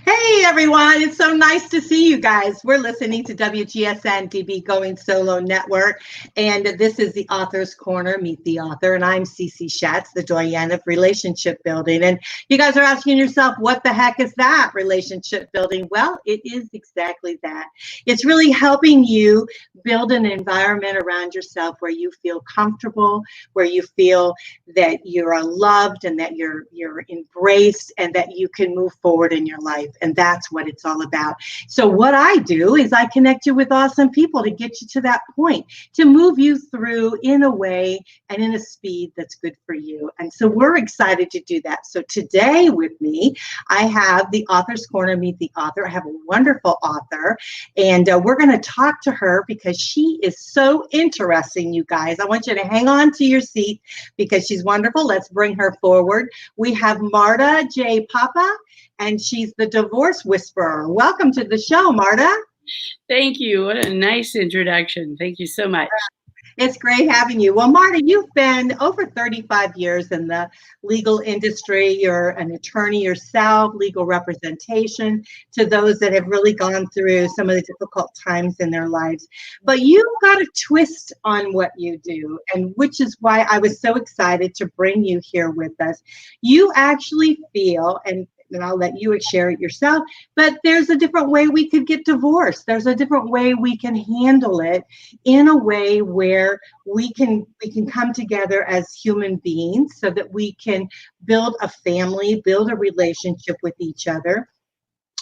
Hey everyone, it's so nice to see you guys. We're listening to WGSN-DB Going Solo Network, and this is the Author's Corner, Meet the Author, and I'm Cece Shatz, the Doyenne of relationship building. And you guys are asking yourself, what the heck is that, relationship building? Well, it is exactly that. It's really helping you build an environment around yourself where you feel comfortable, where you feel that you're loved and that you're embraced and that you can move forward in your life. And that's what it's all about. So what I do is I connect you with awesome people to get you to that point, to move you through in a way and in a speed that's good for you. And so we're excited to do that. So today with me, I have the Author's Corner, Meet the Author. I have a wonderful author, and we're going to talk to her because she is so interesting, you guys. I want you to hang on to your seat because she's wonderful. Let's bring her forward. We have Marta J. Papa, and she's the divorce whisperer. Welcome to the show, Marta. Thank you. What a nice introduction. Thank you so much. It's great having you. Well, Marta, you've been over 35 years in the legal industry. You're an attorney yourself, legal representation to those that have really gone through some of the difficult times in their lives. But you've got a twist on what you do, and which is why I was so excited to bring you here with us. You actually feel, and I'll let you share it yourself, but there's a different way we could get divorced. There's a different way we can handle it in a way where we can come together as human beings so that we can build a family, build a relationship with each other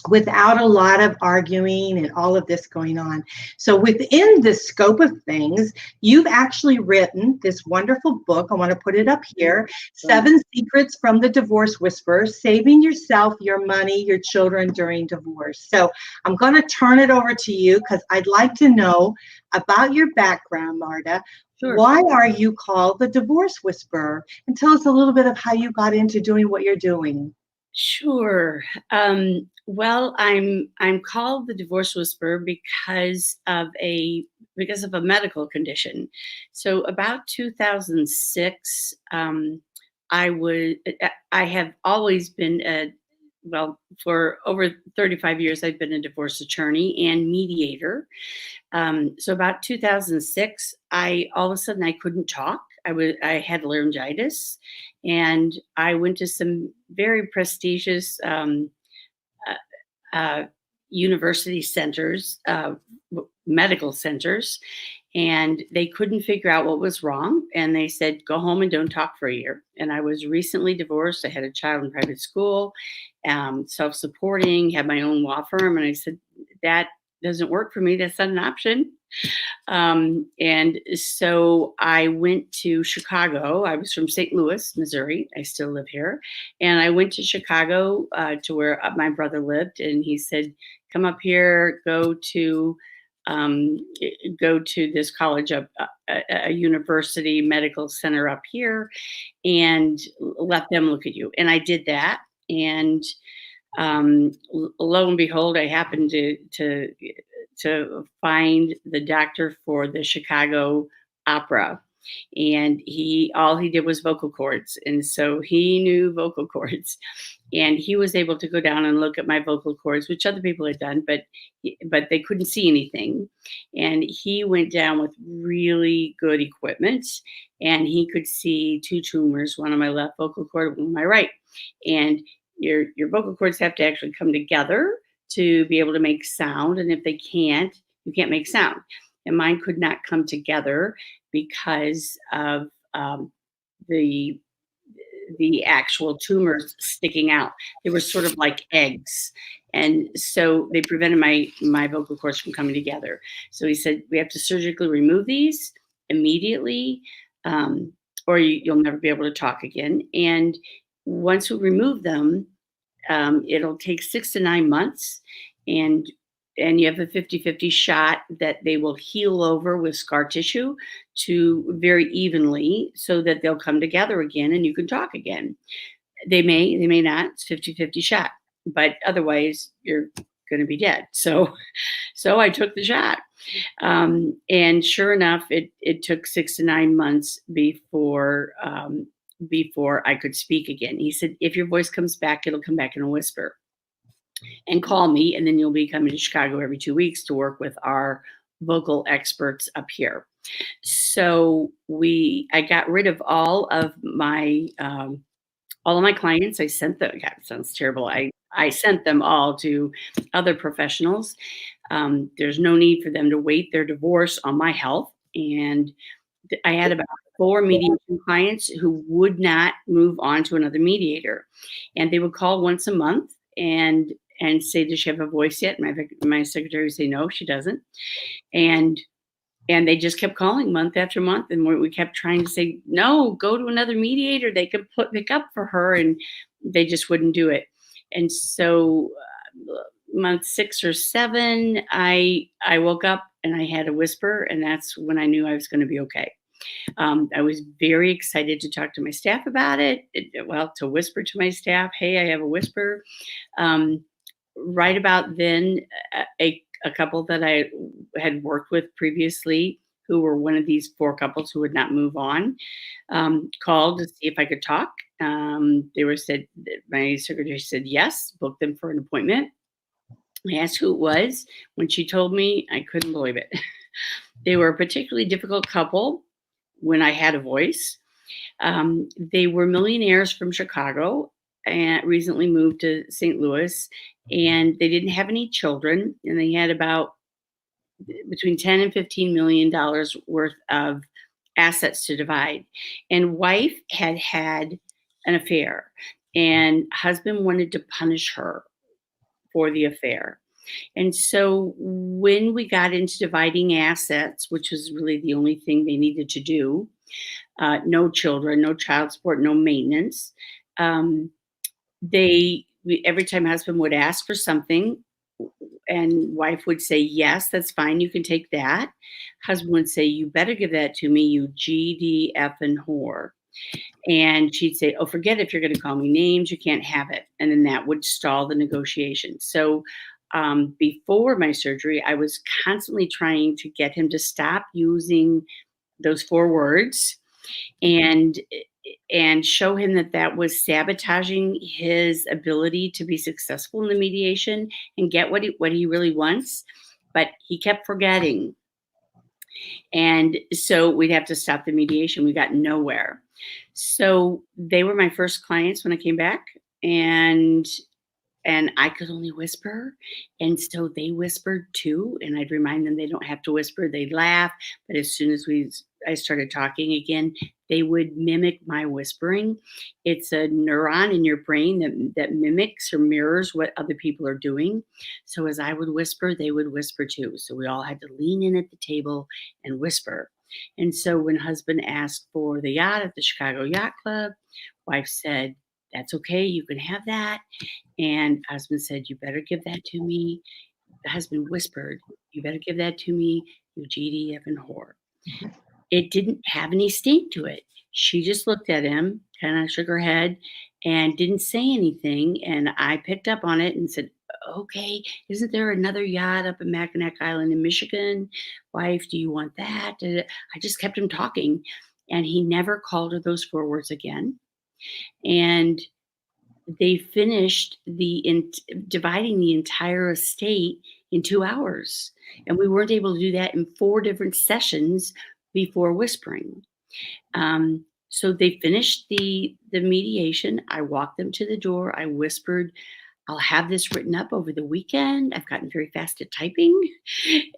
without a lot of arguing and all of this going on. So within the scope of things, you've actually written this wonderful book. I want to put it up here, 7 Secrets from the Divorce Whisperer, Saving Yourself, Your Money, Your Children During Divorce. So I'm going to turn it over to you because I'd like to know about your background, Marta. Sure. Why are you called the Divorce Whisperer? And tell us a little bit of how you got into doing what you're doing. Sure. Well, I'm called the Divorce Whisperer because of a medical condition. So about 2006, I have always been for over 35 years, I've been a divorce attorney and mediator. So about 2006, all of a sudden I couldn't talk. I had laryngitis, and I went to some very prestigious university centers, medical centers, and they couldn't figure out what was wrong. And they said, go home and don't talk for a year. And I was recently divorced. I had a child in private school, self-supporting, had my own law firm. And I said, that doesn't work for me. That's not an option. And so I went to Chicago. I was from St. Louis, Missouri. I still live here. And I went to Chicago to where my brother lived. And he said, come up here, go to this college, a university medical center up here, and let them look at you. And I did that. And lo and behold, I happened to find the doctor for the Chicago Opera, and all he did was vocal cords, and so he knew vocal cords, and he was able to go down and look at my vocal cords, which other people had done, but they couldn't see anything. And he went down with really good equipment, and he could see 2 tumors, one on my left vocal cord, one on my right. And your vocal cords have to actually come together to be able to make sound. And if they can't, you can't make sound. And mine could not come together because of the actual tumors sticking out. They were sort of like eggs. And so they prevented my vocal cords from coming together. So he said, we have to surgically remove these immediately, or you'll never be able to talk again. And once we remove them, it'll take 6 to 9 months, and you have a 50-50 shot that they will heal over with scar tissue to very evenly so that they'll come together again and you can talk again. They may not. It's 50-50 shot, but otherwise you're going to be dead. So I took the shot. And sure enough, it took 6 to 9 months before I could speak again. He said, if your voice comes back, it'll come back in a whisper. and call me, and then you'll be coming to Chicago every 2 weeks to work with our vocal experts up here. So I got rid of all of my clients. I sent them. God, it sounds terrible. I sent them all to other professionals. There's no need for them to wait their divorce on my health. And I had about 4 mediation clients who would not move on to another mediator, and they would call once a month and say, "Does she have a voice yet?" My secretary would say, "No, she doesn't." And they just kept calling month after month, and we kept trying to say, "No, go to another mediator. They could pick up for her," and they just wouldn't do it. And so, month 6 or 7, I woke up and I had a whisper, and that's when I knew I was going to be okay. I was very excited to talk to my staff about it. To whisper to my staff, "Hey, I have a whisper." Right about then, a couple that I had worked with previously, who were one of these 4 couples who would not move on, called to see if I could talk. My secretary said yes, booked them for an appointment. I asked who it was. When she told me, I couldn't believe it. They were a particularly difficult couple when I had a voice. They were millionaires from Chicago and recently moved to St. Louis, and they didn't have any children, and they had about between $10 and $15 million worth of assets to divide. And wife had had an affair, and husband wanted to punish her for the affair. And so when we got into dividing assets, which was really the only thing they needed to do, no children, no child support, no maintenance, every time husband would ask for something and wife would say, "Yes, that's fine, you can take that." Husband would say, "You better give that to me, you GD effing whore." And she'd say, "Oh, forget it. If you're going to call me names, you can't have it." And then that would stall the negotiation. So before my surgery, I was constantly trying to get him to stop using those 4 words and show him that was sabotaging his ability to be successful in the mediation and get what he really wants. But he kept forgetting. And so we'd have to stop the mediation. We got nowhere. So they were my first clients when I came back, and I could only whisper. And so they whispered too. And I'd remind them they don't have to whisper. They'd laugh. But as soon as I started talking again, they would mimic my whispering. It's a neuron in your brain that mimics or mirrors what other people are doing. So as I would whisper, they would whisper too. So we all had to lean in at the table and whisper. And so when husband asked for the yacht at the Chicago Yacht Club, wife said, "That's okay, you can have that." And husband said, "You better give that to me." The husband whispered, "You better give that to me, you GD effing whore." It didn't have any sting to it. She just looked at him, kind of shook her head, and didn't say anything. And I picked up on it and said, "Okay, isn't there another yacht up in Mackinac Island in Michigan? Wife, do you want that?" I just kept him talking. And he never called her those 4 words again. And they finished dividing the entire estate in 2 hours. And we weren't able to do that in 4 different sessions before whispering. So they finished the mediation. I walked them to the door. I whispered, "I'll have this written up over the weekend. I've gotten very fast at typing,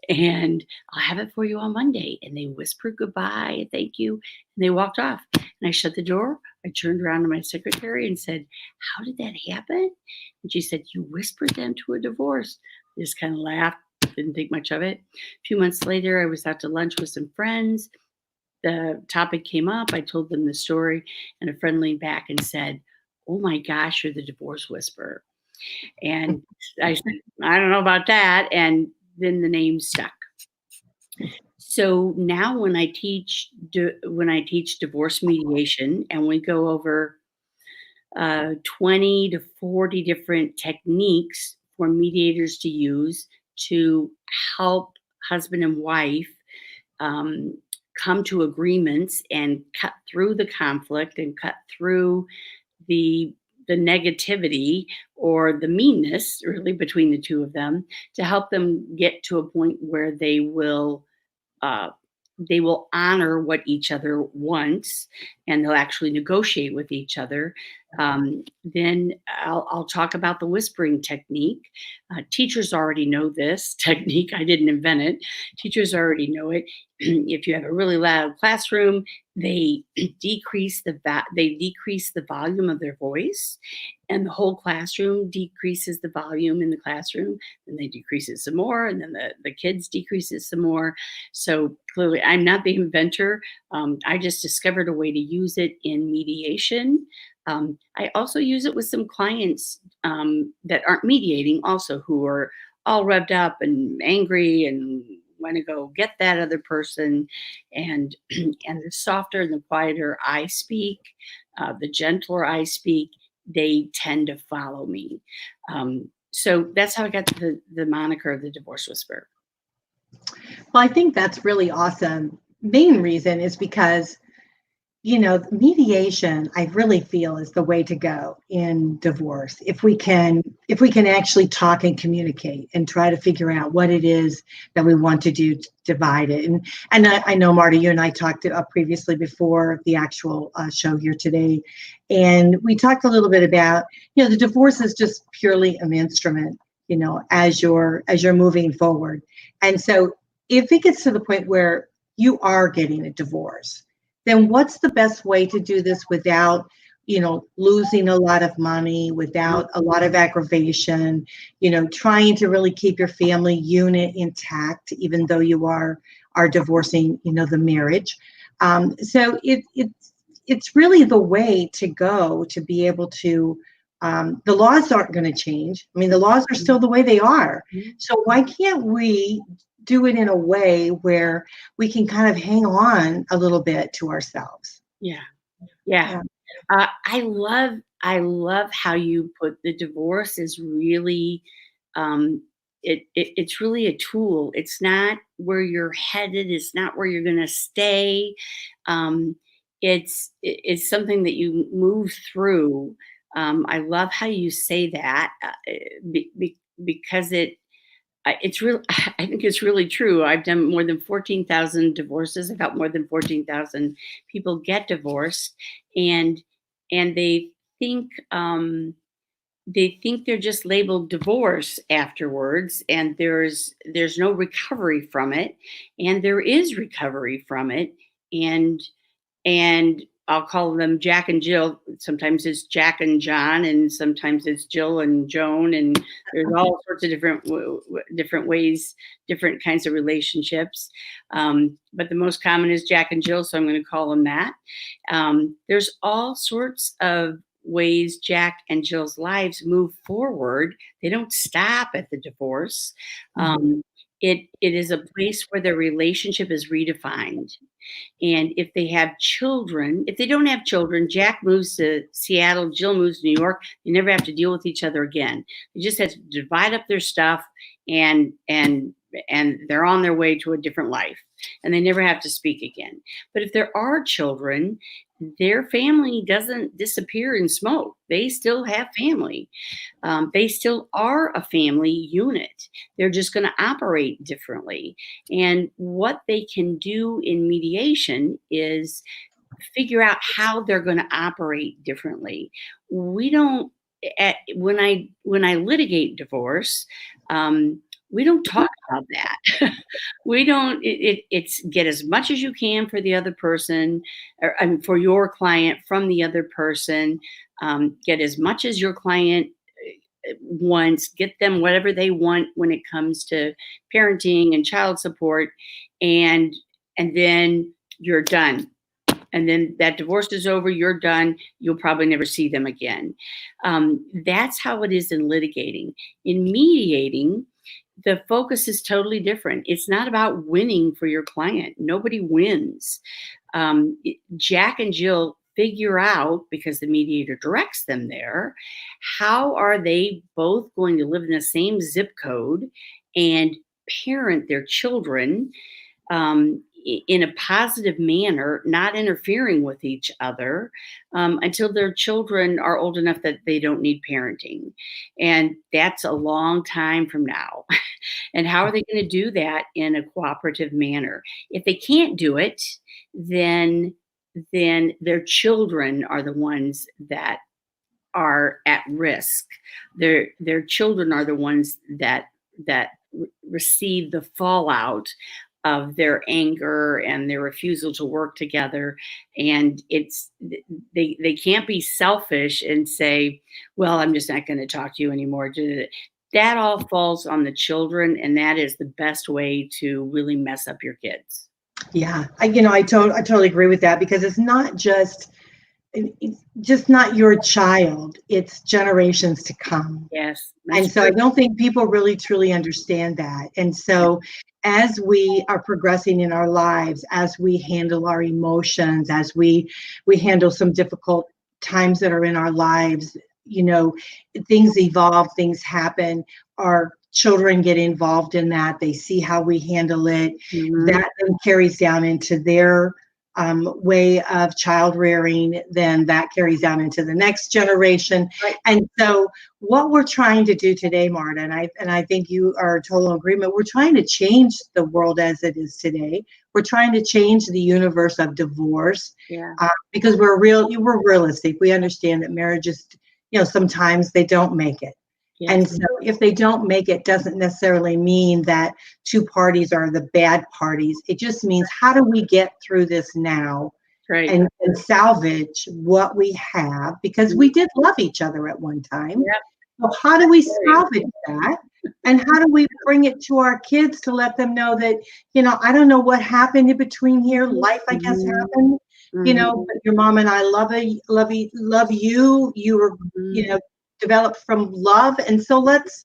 and I'll have it for you on Monday." And they whispered goodbye, thank you, and they walked off. And I shut the door. I turned around to my secretary and said, "How did that happen?" And she said, "You whispered them to a divorce." I just kind of laughed, didn't think much of it. A few months later, I was out to lunch with some friends. The topic came up. I told them the story, and a friend leaned back and said, "Oh my gosh, you're the divorce whisperer." And I said, "I don't know about that." And then the name stuck. So now when I teach divorce mediation, and we go over 20 to 40 different techniques for mediators to use to help husband and wife come to agreements and cut through the conflict and cut through the negativity or the meanness really between the two of them, to help them get to a point where uh, they will honor what each other wants, and they'll actually negotiate with each other. Then I'll talk about the whispering technique. Teachers already know this technique. I didn't invent it. Teachers already know it. If you have a really loud classroom, they decrease the volume of their voice, and the whole classroom decreases the volume in the classroom. Then they decrease it some more, and then the kids decrease it some more. So clearly, I'm not the inventor. I just discovered a way to use it in mediation. I also use it with some clients that aren't mediating, also, who are all revved up and angry and want to go get that other person. And and the softer and the quieter I speak, the gentler I speak, they tend to follow me. So that's how I got the moniker of the divorce whisperer. Well, I think that's really awesome. Main reason is because, mediation, I really feel, is the way to go in divorce. If we can actually talk and communicate and try to figure out what it is that we want to do to divide it. And I know, Marta, you and I talked previously before the actual show here today, and we talked a little bit about, the divorce is just purely an instrument, as you're moving forward. And so if it gets to the point where you are getting a divorce, then what's the best way to do this without, losing a lot of money, without a lot of aggravation, trying to really keep your family unit intact, even though you are divorcing, the marriage. So it's really the way to go to be able to, the laws aren't going to change. I mean, the laws are still the way they are. So why can't we do it in a way where we can kind of hang on a little bit to ourselves? Yeah. I love how you put the divorce is really, it's really a tool. It's not where you're headed. It's not where you're going to stay. It's something that you move through. I love how you say that, because it's real. I think it's really true. I've done more than 14,000 divorces. I've helped more than 14,000 people get divorced, and they think they're just labeled divorce afterwards, and there's no recovery from it, and there is recovery from it, and I'll call them Jack and Jill. Sometimes it's Jack and John, and sometimes it's Jill and Joan, and there's all sorts of different ways, different kinds of relationships. But the most common is Jack and Jill, so I'm going to call them that. There's all sorts of ways Jack and Jill's lives move forward. They don't stop at the divorce. It is a place where their relationship is redefined. And if they have children, if they don't have children, Jack moves to Seattle, Jill moves to New York. They never have to deal with each other again. They just have to divide up their stuff, and they're on their way to a different life, and they never have to speak again. But if there are children, their family doesn't disappear in smoke. They still have family. They still are a family unit. They're just going to operate differently. And what they can do in mediation is figure out how they're going to operate differently. We don't, when I litigate divorce, we don't talk about that. We don't, it's get as much as you can for the other person, or for your client from the other person. Get as much as your client wants, get them whatever they want when it comes to parenting and child support. And then you're done. And then that divorce is over, you're done. You'll probably never see them again. That's how it is in litigating. In mediating, the focus is totally different. It's not about winning for your client. Nobody wins. Jack and Jill figure out, because the mediator directs them there, how are they both going to live in the same zip code and parent their children in a positive manner, not interfering with each other until their children are old enough that they don't need parenting. And that's a long time from now. And how are they going to do that in a cooperative manner? If they can't do it, then their children are the ones that are at risk. Their children are the ones that receive the fallout of their anger and their refusal to work together. And they can't be selfish and say, well, I'm just not going to talk to you anymore. That all falls on the children, and that is the best way to really mess up your kids. Yeah, I totally agree with that, because it's not just not your child, it's generations to come. Yes. And so I don't think people really truly understand that. And so as we are progressing in our lives, as we handle our emotions, as we handle some difficult times that are in our lives, things evolve, things happen. Our children get involved in that. They see how we handle it. Mm-hmm. That then carries down into their way of child rearing, then that carries down into the next generation. Right. And so what we're trying to do today, Marta, and I think you are in total agreement, we're trying to change the world as it is today. We're trying to change the universe of divorce. Yeah. Because we're realistic. We understand that marriages, sometimes they don't make it. Yes. And so if they don't make it, doesn't necessarily mean that two parties are the bad parties. It just means, how do we get through this now? Right. And salvage what we have, because we did love each other at one time. Yep. So how do we salvage that? And how do we bring it to our kids to let them know that, I don't know what happened in between here. Life, I guess, happened. Mm-hmm. But your mom and I love you. You were, developed from love. And so let's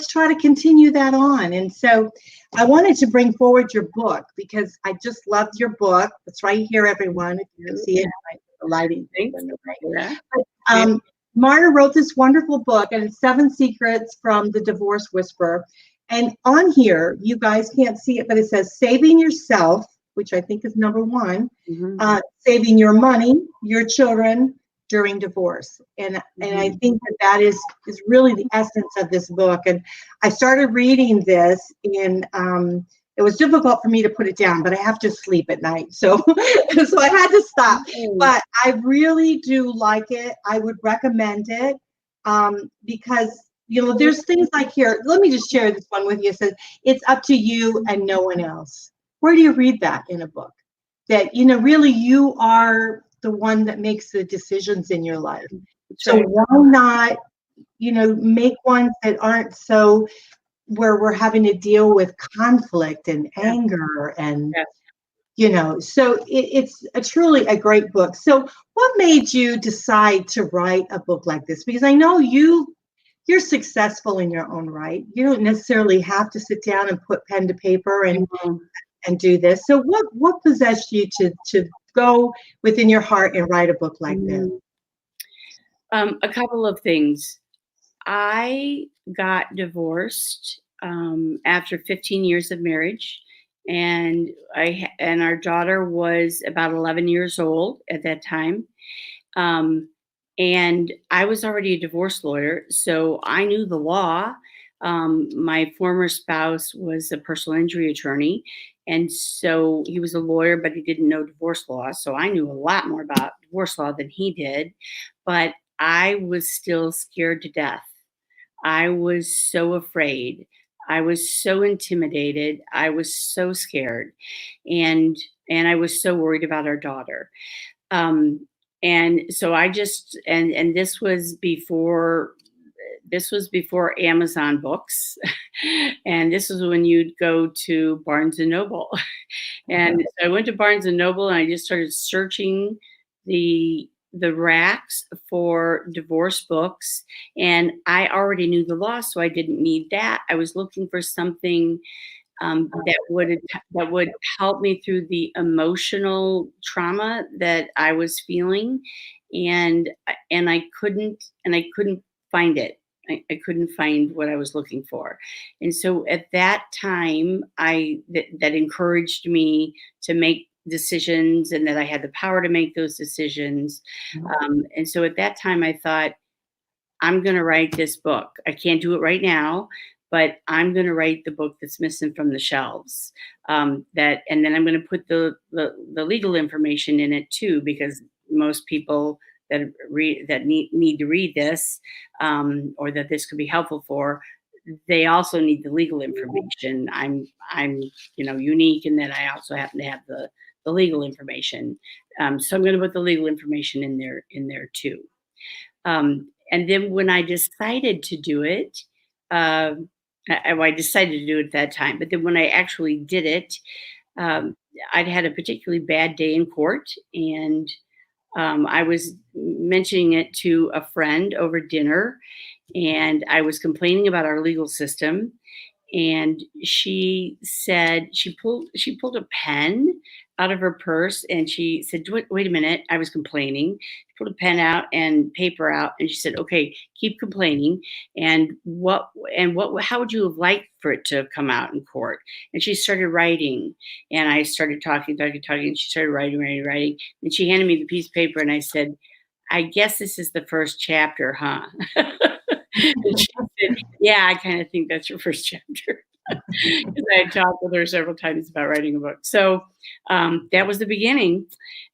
try to continue that on. And so I wanted to bring forward your book, because I just loved your book. It's right here, everyone. If you can see it, the lighting thing. Yeah. But, Marta wrote this wonderful book, and it's 7 Secrets from the Divorce Whisperer. And on here, you guys can't see it, but it says saving yourself, which I think is number 1, mm-hmm. Saving your money, your children, during divorce. And I think that is really the essence of this book. And I started reading this, and it was difficult for me to put it down, but I have to sleep at night. So, so I had to stop. But I really do like it. I would recommend it because, there's things like here. Let me just share this one with you. It says, it's up to you and no one else. Where do you read that in a book? That, really you are the one that makes the decisions in your life. So why not, make ones that aren't so, where we're having to deal with conflict and anger and, so it's truly a great book. So what made you decide to write a book like this? Because I know you're successful in your own right. You don't necessarily have to sit down and put pen to paper and do this. So what possessed you to go within your heart and write a book like this? A couple of things. I got divorced after 15 years of marriage, and our daughter was about 11 years old at that time. And I was already a divorce lawyer, so I knew the law. My former spouse was a personal injury attorney, and so he was a lawyer, but he didn't know divorce law. So I knew a lot more about divorce law than he did, but I was still scared to death. I was so afraid. I was so intimidated. I was so scared, and I was so worried about our daughter. And so I just, and this was before Amazon books. And this is when you'd go to Barnes and Noble. And so I went to Barnes and Noble, and I just started searching the racks for divorce books. And I already knew the law, so I didn't need that. I was looking for something that would help me through the emotional trauma that I was feeling, and I couldn't find it I couldn't find what I was looking for. And so at that time, that encouraged me to make decisions, and that I had the power to make those decisions. And so at that time, I thought, I'm going to write this book. I can't do it right now, but I'm going to write the book that's missing from the shelves. And then I'm going to put the legal information in it too, because most people that need to read this, or that this could be helpful for, they also need the legal information. I'm unique in that I also happen to have the legal information. So I'm going to put the legal information in there too. And then when I decided to do it, I decided to do it at that time. But then when I actually did it, I'd had a particularly bad day in court, and I was mentioning it to a friend over dinner, and I was complaining about our legal system. And she said, she pulled a pen out of her purse, and she said, wait a minute, I was complaining. She pulled a pen out and paper out, and she said, okay, keep complaining. And how would you have liked for it to have come out in court? And she started writing, and I started talking, and she started writing. And she handed me the piece of paper, and I said, I guess this is the first chapter, huh? And she said, yeah, I kind of think that's your first chapter. Because I had talked with her several times about writing a book. So that was the beginning.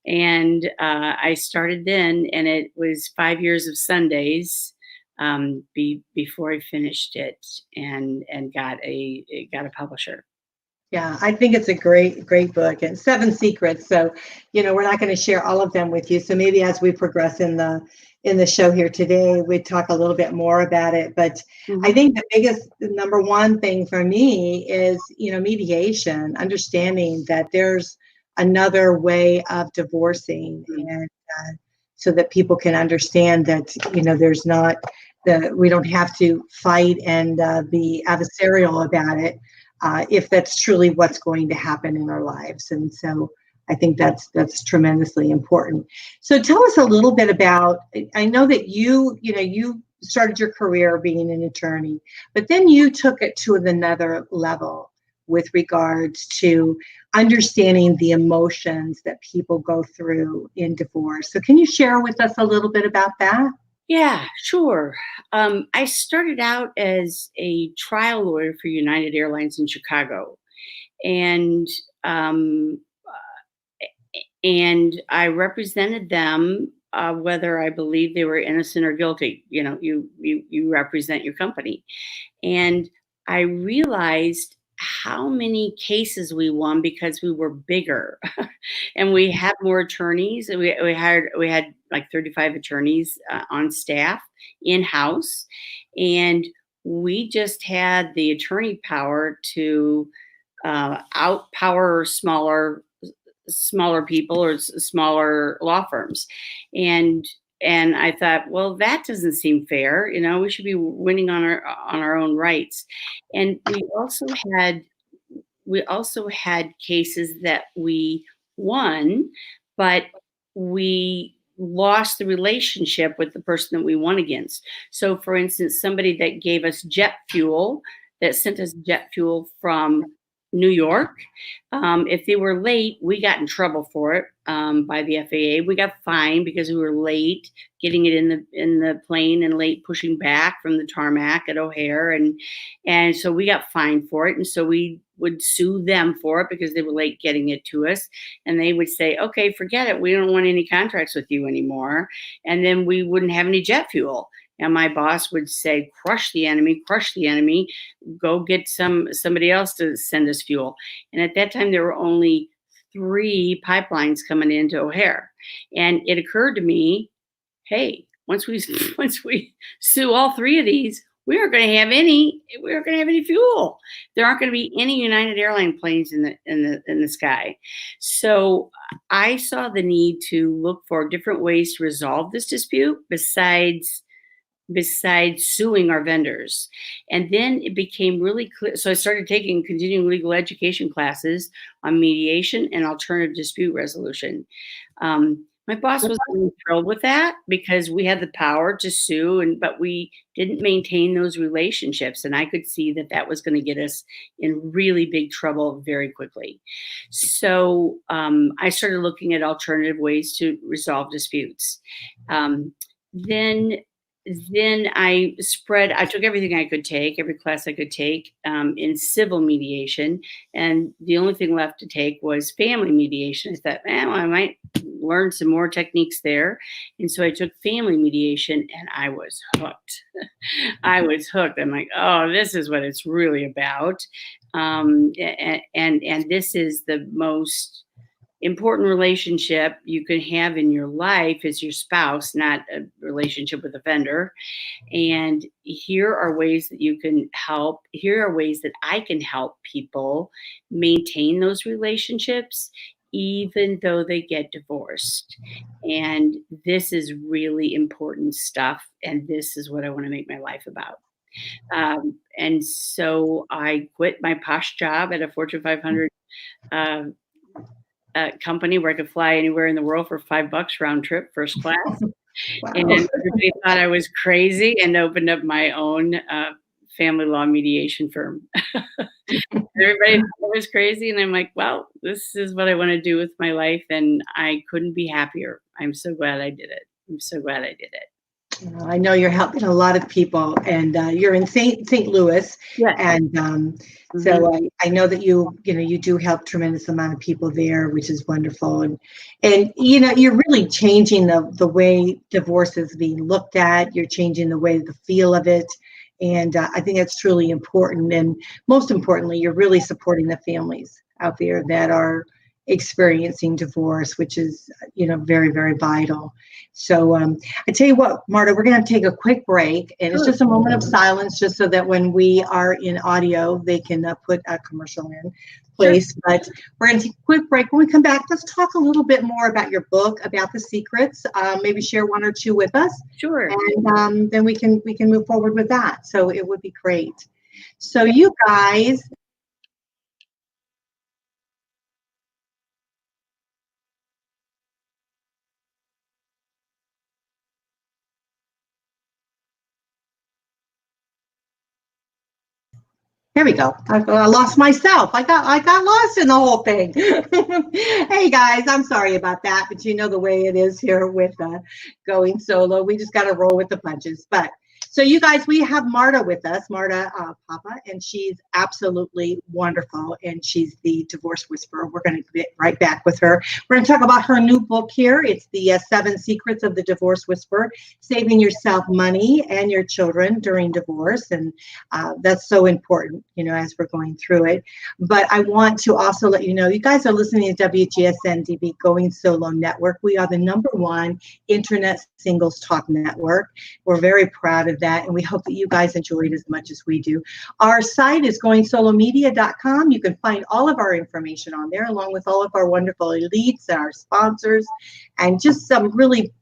And I started then, and it was 5 years of Sundays before I finished it and got a publisher. Yeah, I think it's a great book, and 7 secrets. So, we're not going to share all of them with you. So maybe as we progress in the show here today, we talk a little bit more about it. But I think the number one thing for me is, mediation, understanding that there's another way of divorcing, and so that people can understand that, there's not we don't have to fight and be adversarial about it. If that's truly what's going to happen in our lives. And so I think that's tremendously important. So tell us a little bit about, I know that you started your career being an attorney, but then you took it to another level with regards to understanding the emotions that people go through in divorce. So can you share with us a little bit about that? Yeah, sure. I started out as a trial lawyer for United Airlines in Chicago, and I represented them whether I believed they were innocent or guilty. You represent your company, and I realized how many cases we won because we were bigger and we had more attorneys. We had like 35 attorneys on staff in-house, and we just had the attorney power to outpower smaller people or smaller law firms. And I thought, well, that doesn't seem fair. We should be winning on our own rights. And we also had cases that we won, but we lost the relationship with the person that we won against. So, for instance, somebody that gave us jet fuel, that sent us jet fuel from New York, if they were late, we got in trouble for it by the FAA. We got fined because we were late getting it in the plane and late pushing back from the tarmac at O'Hare, and so we got fined for it. And so we would sue them for it because they were late getting it to us, and they would say, "Okay, forget it. We don't want any contracts with you anymore." And then we wouldn't have any jet fuel. And my boss would say, crush the enemy, go get somebody else to send us fuel. And at that time, there were only 3 pipelines coming into O'Hare. And it occurred to me, hey, once we sue all 3 of these, we aren't going to have any fuel. There aren't going to be any United Airlines planes in the sky. So I saw the need to look for different ways to resolve this dispute besides suing our vendors. And then it became really clear. So I started taking continuing legal education classes on mediation and alternative dispute resolution. My My boss was really thrilled with that because we had the power to sue, but we didn't maintain those relationships. And I could see that that was going to get us in really big trouble very quickly. So I started looking at alternative ways to resolve disputes. Um, then I took everything I could take, every class I could take in civil mediation. And the only thing left to take was family mediation. I thought, well, I might learn some more techniques there. And so I took family mediation and I was hooked. I was hooked. I'm like, oh, this is what it's really about. And this is the most important relationship you can have in your life is your spouse, not a relationship with a vendor. And here are ways that you can help. Here are ways that I can help people maintain those relationships, even though they get divorced. And this is really important stuff. And this is what I want to make my life about. And so I quit my posh job at a Fortune 500 company where I could fly anywhere in the world for $5 round trip, first class. Wow. And everybody thought I was crazy and opened up my own family law mediation firm. Everybody thought I was crazy. And I'm like, well, this is what I want to do with my life. And I couldn't be happier. I'm so glad I did it. I'm so glad I did it. I know you're helping a lot of people, and you're in St. Louis, Yes. and so I know that you do help tremendous amount of people there, which is wonderful, and you're really changing the way divorce is being looked at. You're changing the feel of it, and I think that's truly important. And most importantly, you're really supporting the families out there that are experiencing divorce, which is very, very vital. So I tell you what, Marta, we're going to take a quick break, and it's just a moment of silence, just so that when we are in audio, they can put a commercial in place. Sure. But we're going to take a quick break. When we come back, let's talk a little bit more about your book, about the secrets. Maybe share one or two with us. Sure. And then we can move forward with that. So it would be great. So you guys. There we go. I lost myself. I got lost in the whole thing. Hey guys, I'm sorry about that, but you know the way it is here with going solo. We just got to roll with the punches. But so you guys, we have Marta with us, Marta Papa, and she's absolutely wonderful, and she's the divorce whisperer. We're going to get right back with her. We're going to talk about her new book here. It's the 7 Secrets of the Divorce Whisperer, saving yourself money and your children during divorce, and that's so important, as we're going through it. But I want to also let you know, you guys are listening to WGSN-DB Going Solo Network. We are the #1 internet singles talk network. We're very proud of that, and we hope that you guys enjoy it as much as we do. Our site is goingsolomedia.com. You can find all of our information on there, along with all of our wonderful elites and our sponsors, and just some really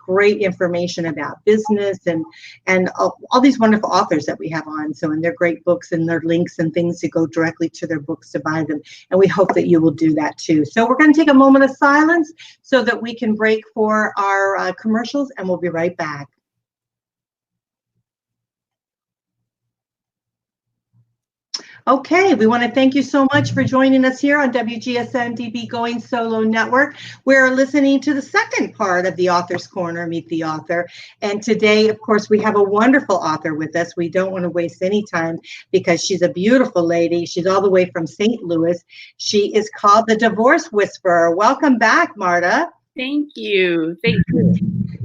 great information about business and all these wonderful authors that we have on. So, and their great books and their links and things to go directly to their books to buy them. And we hope that you will do that too. So we're going to take a moment of silence so that we can break for our commercials, and we'll be right back. Okay, we want to thank you so much for joining us here on WGSN-DB Going Solo Network. We're listening to the second part of the Author's Corner, Meet the Author. And today, of course, we have a wonderful author with us. We don't want to waste any time because she's a beautiful lady. She's all the way from St. Louis. She is called the Divorce Whisperer. Welcome back, Marta. Thank you. Thank you.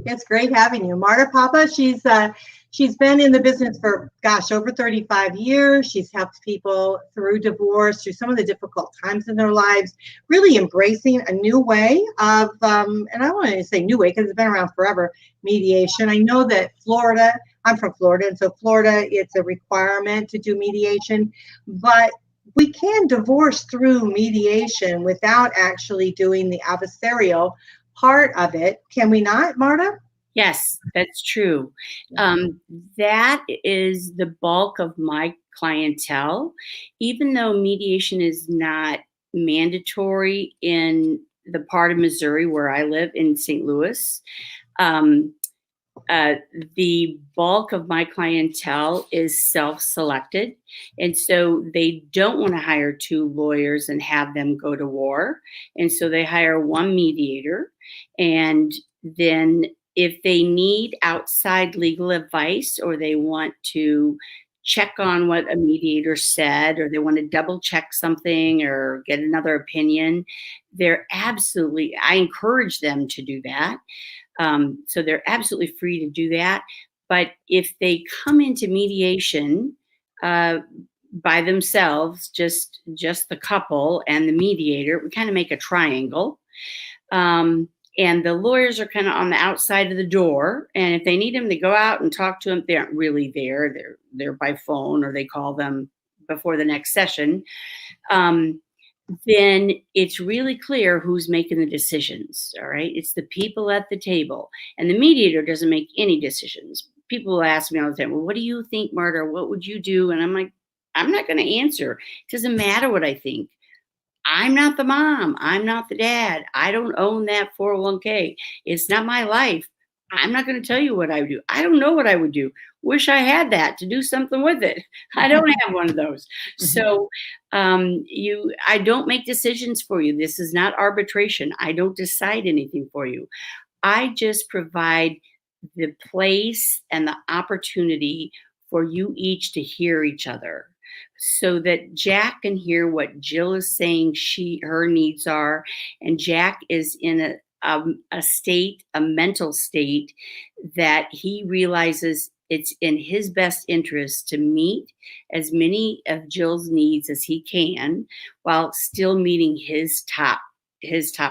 It's great having you. Marta Papa, she's been in the business for, over 35 years. She's helped people through divorce, through some of the difficult times in their lives, really embracing a new way of, and I don't want to say new way because it's been around forever, mediation. I know that I'm from Florida, and so Florida, it's a requirement to do mediation, but we can divorce through mediation without actually doing the adversarial part of it. Can we not, Marta? Yes, that's true. That is the bulk of my clientele. Even though mediation is not mandatory in the part of Missouri where I live in St. Louis, um, the bulk of my clientele is self-selected. And so they don't want to hire two lawyers and have them go to war. And so they hire one mediator. And then if they need outside legal advice, or they want to check on what a mediator said, or they want to double check something or get another opinion, I encourage them to do that. So they're absolutely free to do that. But if they come into mediation by themselves, just the couple and the mediator, we kind of make a triangle. And the lawyers are kind of on the outside of the door. And if they need them to go out and talk to them, they aren't really there. They're by phone, or they call them before the next session. Then it's really clear who's making the decisions. All right. It's the people at the table, and the mediator doesn't make any decisions. People ask me all the time, well, what do you think, Marta? What would you do? And I'm like, I'm not going to answer. It doesn't matter what I think. I'm not the mom. I'm not the dad. I don't own that 401k. It's not my life. I'm not going to tell you what I would do. I don't know what I would do. Wish I had that to do something with it. I don't have one of those. So I don't make decisions for you. This is not arbitration. I don't decide anything for you. I just provide the place and the opportunity for you each to hear each other, so that Jack can hear what Jill is saying her needs are. And Jack is in a mental state that he realizes it's in his best interest to meet as many of Jill's needs as he can, while still meeting his top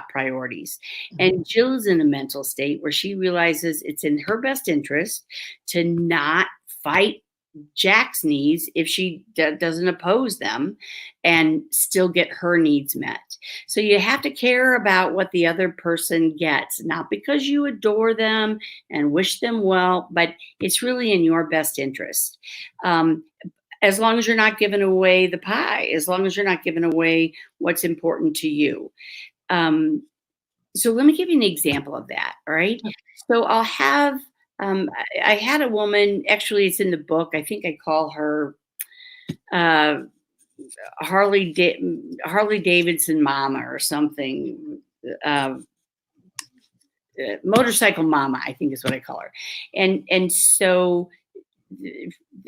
priorities. And Jill's in a mental state where she realizes it's in her best interest to not fight Jack's needs if she doesn't oppose them, and still get her needs met. So you have to care about what the other person gets, not because you adore them and wish them well, but it's really in your best interest. As long as you're not giving away the pie, as long as you're not giving away what's important to you. So let me give you an example of that. All right. So I'll have I had a woman, actually it's in the book, I think I call her Harley Davidson Mama or something. Motorcycle Mama, I think is what I call her. And so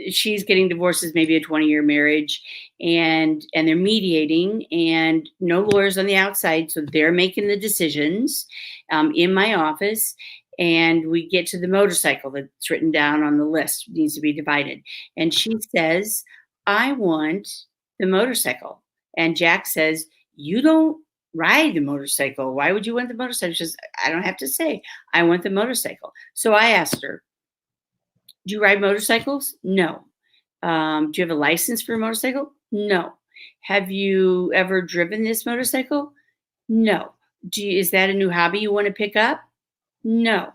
she's getting divorces, maybe a 20-year marriage, and they're mediating, and no lawyers on the outside. So they're making the decisions in my office. And we get to the motorcycle that's written down on the list, needs to be divided. And she says, I want the motorcycle. And Jack says, you don't ride the motorcycle. Why would you want the motorcycle? She says, I don't have to say, I want the motorcycle. So I asked her, do you ride motorcycles? No. Do you have a license for a motorcycle? No. Have you ever driven this motorcycle? No. Is that a new hobby you want to pick up? No.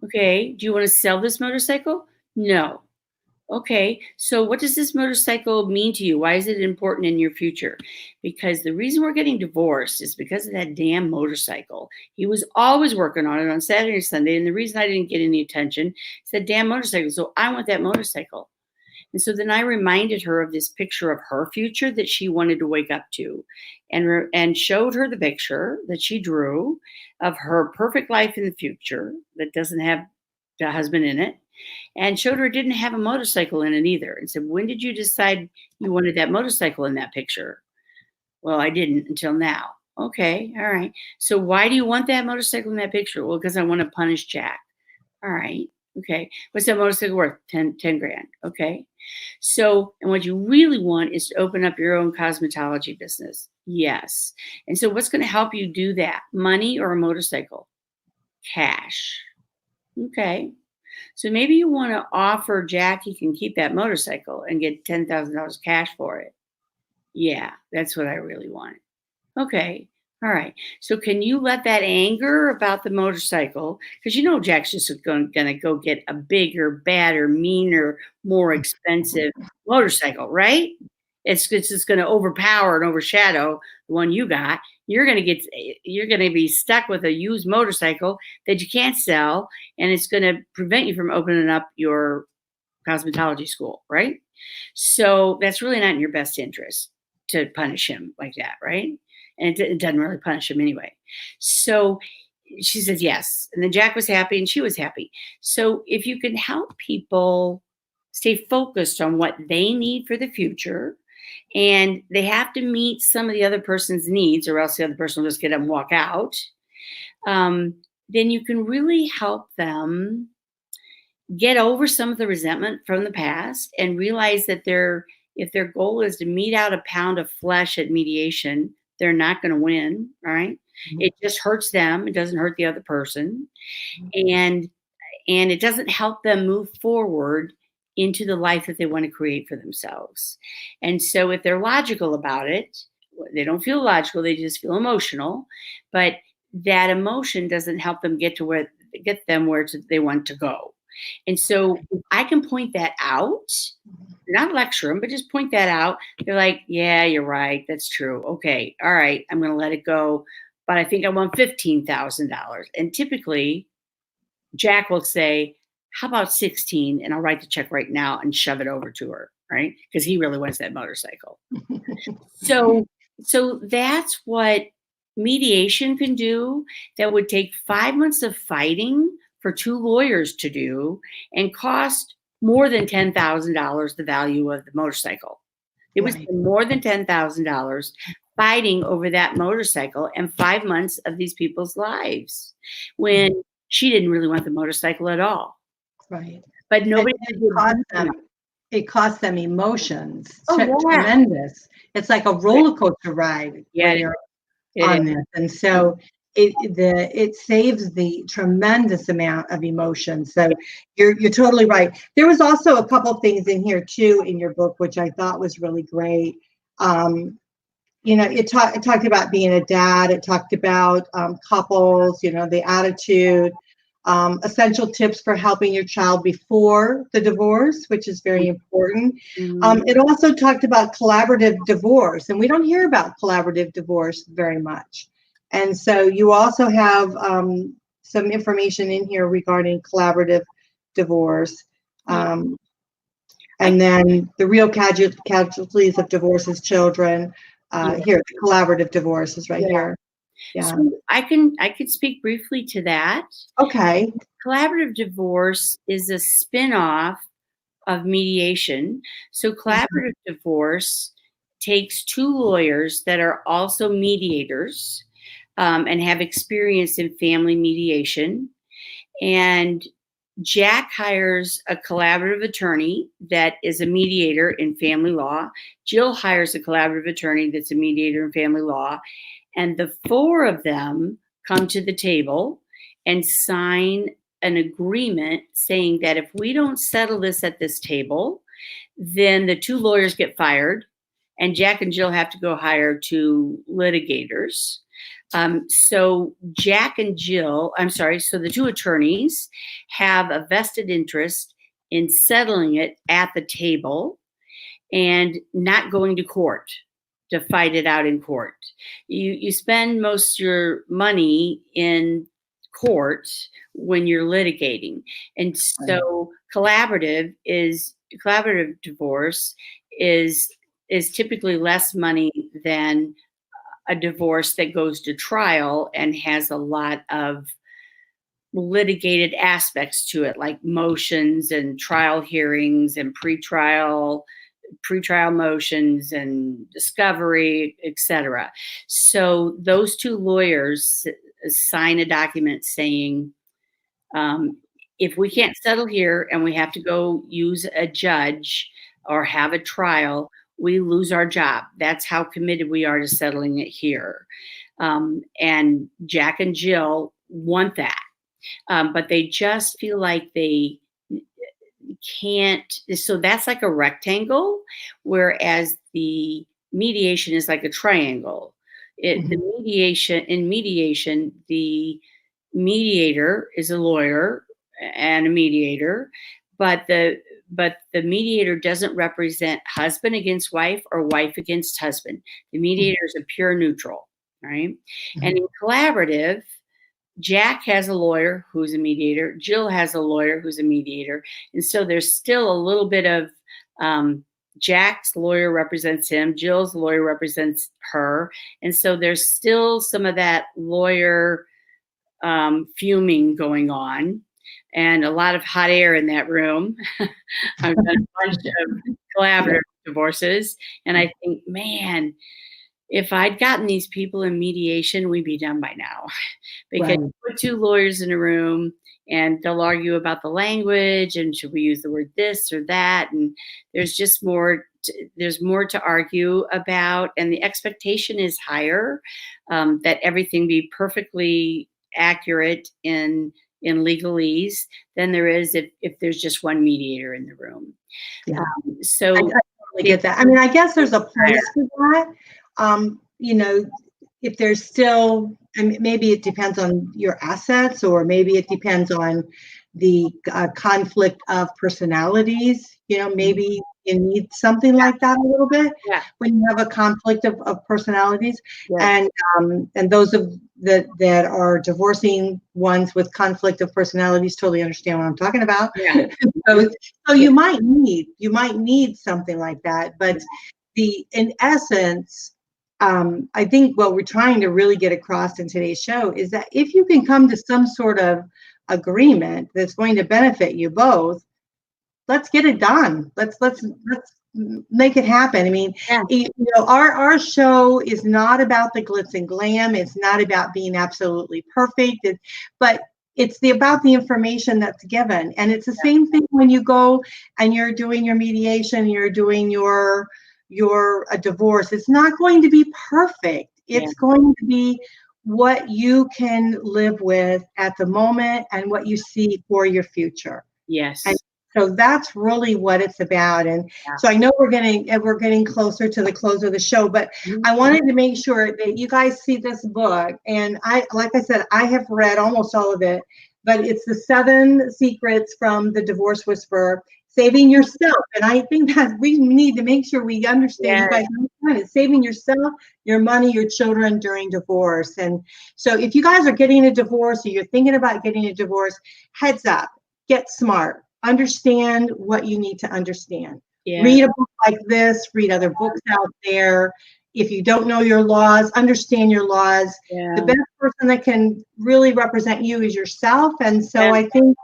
Okay. Do you want to sell this motorcycle? No. Okay. So what does this motorcycle mean to you? Why is it important in your future? Because the reason we're getting divorced is because of that damn motorcycle. He was always working on it on Saturday and Sunday. And the reason I didn't get any attention is that damn motorcycle. So I want that motorcycle. And so then I reminded her of this picture of her future that she wanted to wake up to, and showed her the picture that she drew of her perfect life in the future that doesn't have the husband in it, and showed her it didn't have a motorcycle in it either. And said, when did you decide you wanted that motorcycle in that picture? Well, I didn't until now. Okay. All right. So why do you want that motorcycle in that picture? Well, because I want to punish Jack. All right. Okay. What's that motorcycle worth? 10 grand. Okay. So, and what you really want is to open up your own cosmetology business. Yes. And so what's going to help you do that? Money or a motorcycle? Cash. Okay. So maybe you want to offer Jack he can keep that motorcycle and get $10,000 cash for it. Yeah, that's what I really want. Okay. All right. So can you let that anger about the motorcycle, because you know Jack's just going to go get a bigger, badder, meaner, more expensive motorcycle, right? it's just going to overpower and overshadow the one you got. You're going to be stuck with a used motorcycle that you can't sell, and it's going to prevent you from opening up your cosmetology school, right? So that's really not in your best interest to punish him like that, right? And it doesn't really punish him anyway. So she says yes. And then Jack was happy and she was happy. So if you can help people stay focused on what they need for the future, and they have to meet some of the other person's needs, or else the other person will just get up and walk out, then you can really help them get over some of the resentment from the past and realize that if their goal is to mete out a pound of flesh at mediation, they're not going to win, right? Mm-hmm. It just hurts them. It doesn't hurt the other person. Mm-hmm. And it doesn't help them move forward into the life that they want to create for themselves. And so if they're logical about it, they don't feel logical, they just feel emotional, but that emotion doesn't help them get where they want to go. And so I can point that out, not lecture them, but just point that out. They're like, yeah, you're right. That's true. Okay. All right. I'm going to let it go. But I think I want $15,000. And typically Jack will say, how about 16? And I'll write the check right now and shove it over to her. Right. Because he really wants that motorcycle. So that's what mediation can do. That would take 5 months of fighting for 2 lawyers to do and cost more than $10,000 the value of the motorcycle. It was more than $10,000 fighting over that motorcycle and 5 months of these people's lives when she didn't really want the motorcycle at all. Right. But nobody it cost them emotions. Tremendous. It's like a roller coaster ride. Yeah. On this. And so it saves the tremendous amount of emotion. So you're totally right. There was also a couple of things in here too in your book, which I thought was really great. It talked about being a dad. It talked about couples, the attitude, essential tips for helping your child before the divorce, which is very important. It also talked about collaborative divorce, and we don't hear about collaborative divorce very much. And so you also have some information in here regarding collaborative divorce. And then the real casualties of divorce is children. Here, the collaborative divorce is right here. Yeah. So I could speak briefly to that. Okay. Collaborative divorce is a spin-off of mediation. So collaborative divorce takes 2 lawyers that are also mediators and have experience in family mediation. And Jack hires a collaborative attorney that is a mediator in family law. Jill hires a collaborative attorney that's a mediator in family law. And the 4 of them come to the table and sign an agreement saying that if we don't settle this at this table, then the 2 lawyers get fired and Jack and Jill have to go hire 2 litigators. So Jack and Jill, so the 2 attorneys have a vested interest in settling it at the table and not going to court to fight it out in court. You spend most of your money in court when you're litigating. And so collaborative divorce is typically less money than a divorce that goes to trial and has a lot of litigated aspects to it, like motions and trial hearings and pretrial motions and discovery, etc. So those 2 lawyers sign a document saying, if we can't settle here and we have to go use a judge or have a trial, we lose our job. That's how committed we are to settling it here. And Jack and Jill want that. But they just feel like they can't. So that's like a rectangle, whereas the mediation is like a triangle. In mediation, the mediator is a lawyer and a mediator, but the the mediator doesn't represent husband against wife or wife against husband. The mediator is a pure neutral, right? And in collaborative, Jack has a lawyer who's a mediator. Jill has a lawyer who's a mediator. And so there's still a little bit of Jack's lawyer represents him. Jill's lawyer represents her. And so there's still some of that lawyer fuming going on and a lot of hot air in that room. I've done a bunch of collaborative divorces. And I think, man, if I'd gotten these people in mediation, we'd be done by now. Because you put two lawyers in a room and they'll argue about the language and should we use the word this or that. And there's just there's more to argue about. And the expectation is higher, that everything be perfectly accurate in legalese than there is if there's just one mediator in the room. Yeah. So I totally get that. I mean, I guess there's a place for that. If there's still, and maybe it depends on your assets, or maybe it depends on the conflict of personalities. Maybe you need something like that a little bit when you have a conflict of personalities. And those that are divorcing ones with conflict of personalities totally understand what I'm talking about. So you might need something like that. But in essence, I think what we're trying to really get across in today's show is that if you can come to some sort of agreement that's going to benefit you both, let's get it done. Let's make it happen. I mean, our show is not about the glitz and glam. It's not about being absolutely perfect. But it's about the information that's given. And it's the same thing when you go and you're doing your mediation, you're doing your divorce. It's not going to be perfect. It's going to be what you can live with at the moment and what you see for your future. Yes. And so that's really what it's about. And so I know we're getting closer to the close of the show, but I wanted to make sure that you guys see this book. And like I said, I have read almost all of it, but it's the 7 Secrets from the Divorce Whisperer. Saving yourself. And I think that we need to make sure we understand, you guys understand it, saving yourself, your money, your children during divorce. And so if you guys are getting a divorce or you're thinking about getting a divorce, heads up, get smart, understand what you need to understand. Read a book like this, read other books out there. If you don't know your laws, understand your laws. The best person that can really represent you is yourself. And so I think,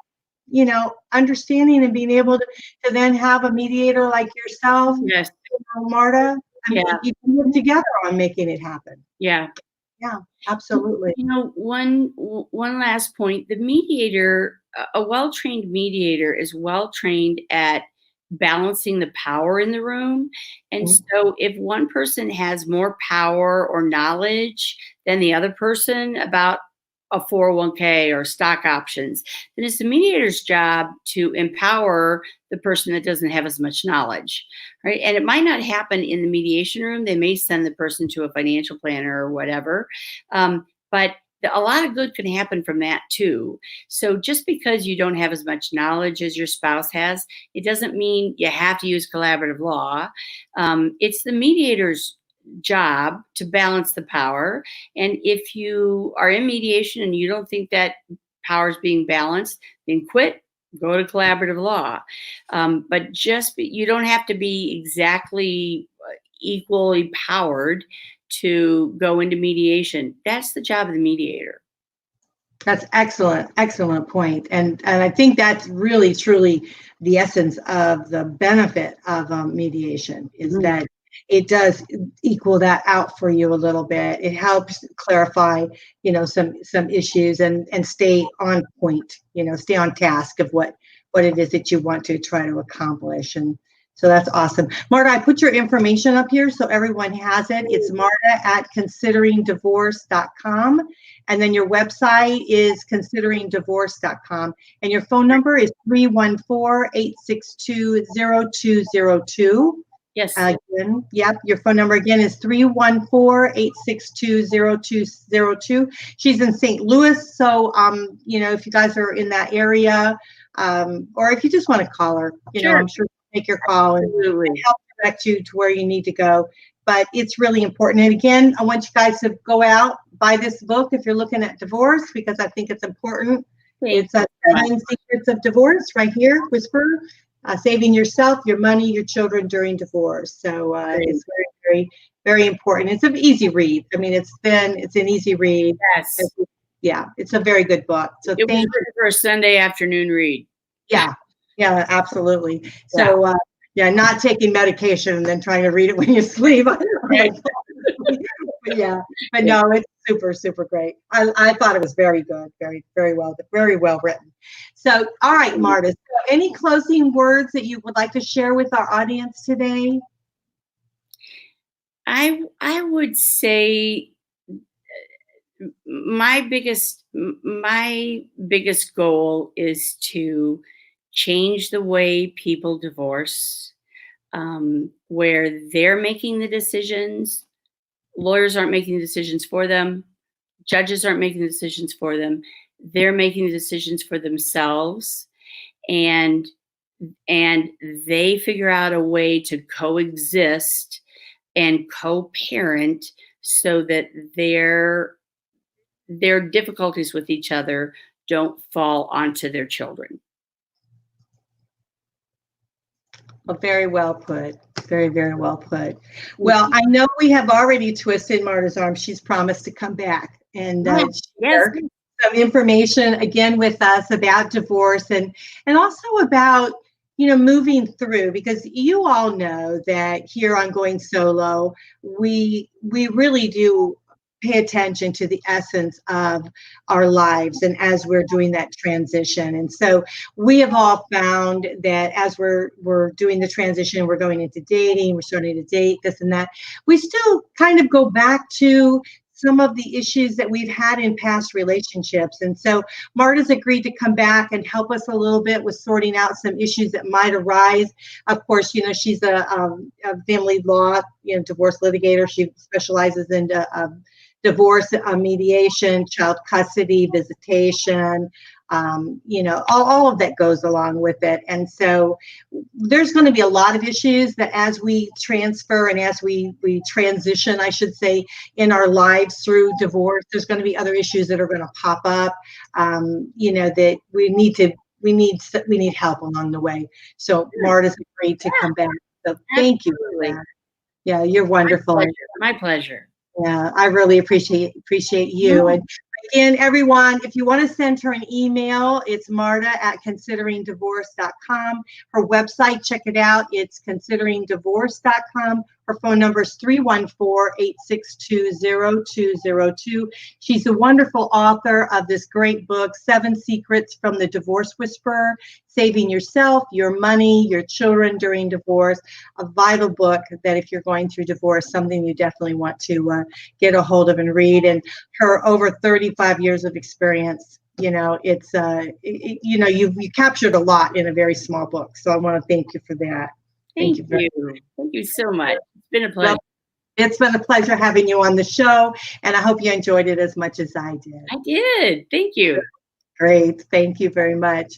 understanding and being able to then have a mediator like yourself, Marta, you can work together on making it happen. Yeah, absolutely. One last point, the mediator, a well-trained mediator is well-trained at balancing the power in the room. And so if one person has more power or knowledge than the other person about a 401k or stock options, then it's the mediator's job to empower the person that doesn't have as much knowledge, right? And it might not happen in the mediation room. They may send the person to a financial planner or whatever. But a lot of good can happen from that too. So just because you don't have as much knowledge as your spouse has, it doesn't mean you have to use collaborative law. It's the mediator's job to balance the power. And if you are in mediation and you don't think that power is being balanced, then quit, go to collaborative law. But you don't have to be exactly equally powered to go into mediation. That's the job of the mediator. That's excellent point. And I think that's really, truly the essence of the benefit of mediation is that it does equal that out for you a little bit. It helps clarify, some issues and stay on point, stay on task of what it is that you want to try to accomplish. And so that's awesome. Marta, I put your information up here so everyone has it. It's marta@consideringdivorce.com. And then your website is consideringdivorce.com. And your phone number is 314-862-0202. Yes. Your phone number again is 314-862-0202. She's in St. Louis. So, if you guys are in that area, or if you just want to call her, Sure. I'm sure she'll take your call and help direct you to where you need to go. But it's really important. And again, I want you guys to go out, buy this book if you're looking at divorce, because I think it's important. It's 7 Secrets of Divorce right here, Whisper, saving yourself, your money, your children during divorce. So it's very, very, very important. It's an easy read. I mean, it's an easy read. Yes. Yeah, it's a very good book. So it was written for a Sunday afternoon read. Yeah, absolutely. So not taking medication and then trying to read it when you sleep. But no, it's super, super great. I thought it was very good, very, very well written. So, all right, Marta, so any closing words that you would like to share with our audience today? I would say my biggest goal is to change the way people divorce, where they're making the decisions. Lawyers aren't making the decisions for them. Judges aren't making the decisions for them. They're making the decisions for themselves, and they figure out a way to coexist and co-parent so that their difficulties with each other don't fall onto their children. Well, very well put. Very, very well put. Well, I know we have already twisted Marta's arm. She's promised to come back and share some information again with us about divorce and also about, moving through, because you all know that here on Going Solo, we really do pay attention to the essence of our lives and as we're doing that transition. And so we have all found that as we're doing the transition, we're going into dating, we're starting to date, this and that, we still kind of go back to some of the issues that we've had in past relationships. And so Marta's agreed to come back and help us a little bit with sorting out some issues that might arise. Of course, she's a family law, divorce litigator. She specializes in divorce mediation, child custody, visitation, all of that goes along with it. And so there's going to be a lot of issues that as we transfer and as we transition, I should say, in our lives through divorce, there's going to be other issues that are going to pop up, that we need help along the way. So Marta's agreed to come back. So thank you for that. Yeah, you're wonderful. My pleasure. Yeah, I really appreciate you. And again, everyone, if you want to send her an email, it's marta@consideringdivorce.com. Her website, check it out. It's consideringdivorce.com. Her phone number is 314-862-0202. She's a wonderful author of this great book, 7 Secrets from the Divorce Whisperer, Saving Yourself, Your Money, Your Children During Divorce, a vital book that if you're going through divorce, something you definitely want to get a hold of and read. And her over 35 years of experience, you captured a lot in a very small book. So I want to thank you for that. Thank you. Thank you so much. It's been a pleasure. Well, it's been a pleasure having you on the show, and I hope you enjoyed it as much as I did. I did. Thank you. Great. Thank you very much.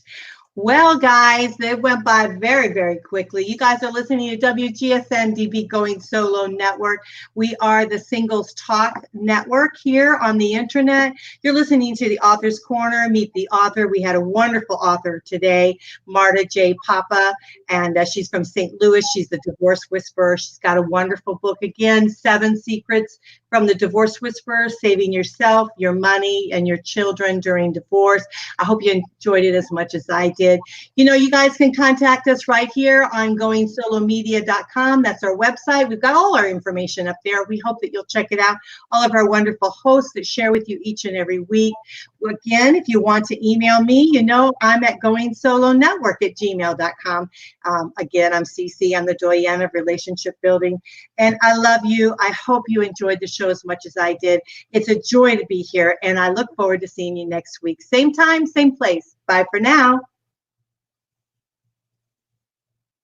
Well, guys, it went by very, very quickly. You guys are listening to WGSN-DB Going Solo Network. We are the Singles Talk Network here on the internet. You're listening to the Author's Corner, Meet the Author. We had a wonderful author today, Marta J. Papa, and she's from St. Louis. She's the Divorce Whisperer. She's got a wonderful book again, 7 Secrets from the Divorce Whisperer, Saving Yourself, Your Money, and Your Children During Divorce. I hope you enjoyed it as much as I did. You guys can contact us right here on goingsolomedia.com. That's our website. We've got all our information up there. We hope that you'll check it out. All of our wonderful hosts that share with you each and every week. Again, if you want to email me, I'm at goingsolonetwork@gmail.com. Again, I'm Cece. I'm the Doyenne of Relationship Building. And I love you. I hope you enjoyed the show as much as I did. It's a joy to be here. And I look forward to seeing you next week. Same time, same place. Bye for now.